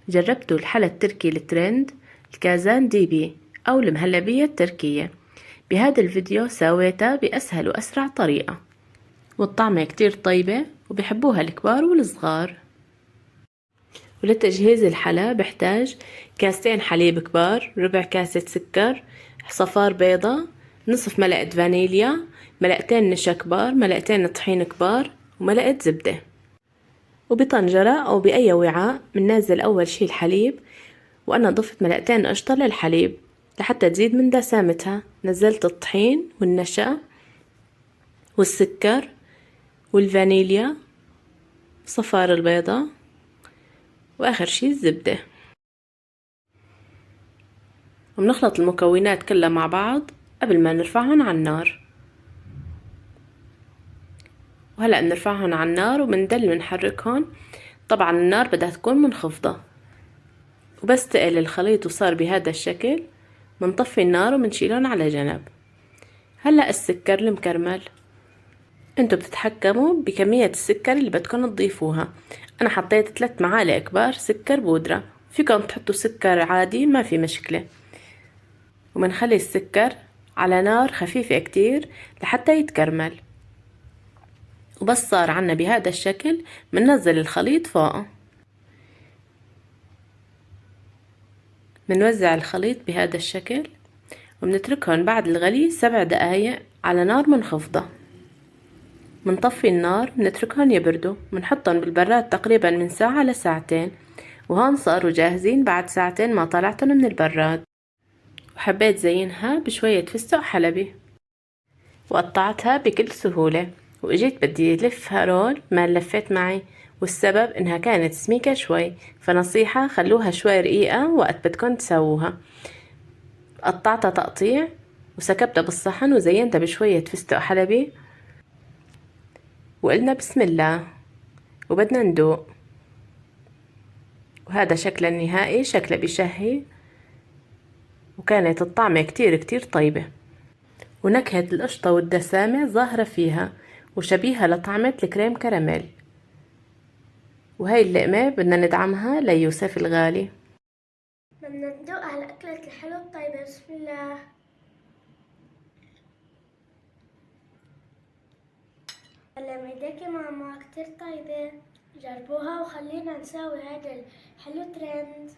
جربتوا الحلا التركي الترند الكازان دي بي أو المهلبية التركية؟ بهذا الفيديو سويتها بأسهل وأسرع طريقة، والطعمة كتير طيبة وبيحبوها الكبار والصغار. ولتجهيز الحلا بحتاج كاستين حليب كبار، ربع كاسة سكر، صفار بيضة، نصف ملعقة فانيليا، ملعقتين نشا كبار، ملعقتين طحين كبار، وملعقة زبدة. وبطنجرة أو بأي وعاء بننزل أول شي الحليب، وأنا ضفت ملعقتين قشطة للحليب لحتى تزيد من دسامتها. نزلت الطحين والنشا والسكر والفانيليا، صفار البيضة، وآخر شي الزبدة. وبنخلط المكونات كلها مع بعض قبل ما نرفعهم على النار. وهلأ بنرفعهم على النار وبندل نحركهم. طبعا النار بدها تكون منخفضة. وبس تقل الخليط وصار بهذا الشكل بنطفي النار وبنشيلهم على جنب. هلأ السكر المكرمل، انتوا بتتحكموا بكمية السكر اللي بدكم تضيفوها. انا حطيت 3 معالق كبار سكر بودرة، فيكم تحطوا سكر عادي ما في مشكلة. وبنخلي السكر على نار خفيفة كتير لحتى يتكرمل. وبس صار عنا بهذا الشكل بننزل الخليط فوقه. بنوزع الخليط بهذا الشكل وبنتركهم بعد الغلي 7 دقايق على نار منخفضة. منطفي النار، بنتركهم يبردوا، بنحطهم بالبراد تقريبا من ساعة لساعتين. وهون صاروا جاهزين بعد ساعتين ما طلعتهم من البراد. وحبيت زينها بشوية فستق حلبي، وقطعتها بكل سهولة. واجيت بدي لفها رول ما لفيت معي، والسبب انها كانت سميكة شوي، فنصيحة خلوها شوي رقيقة وقت بدكن تسووها. قطعتها تقطيع وسكبتها بالصحن وزينتها بشوية فستق حلبي، وقلنا بسم الله وبدنا ندوق. وهذا شكل النهائي، شكله بشهي، وكانت الطعمة كتير كتير طيبة، ونكهة القشطة والدسامة ظاهرة فيها وشبيهة لطعمة الكريم كراميل. وهاي اللقمة بدنا ندعمها ليوسف الغالي. بدنا ندوق على الأكلة الحلوة الطيبة. بسم الله. سلام ايديك يا ماما، كتير طيبة. جربوها وخلينا نساوي هذا الحلو ترند.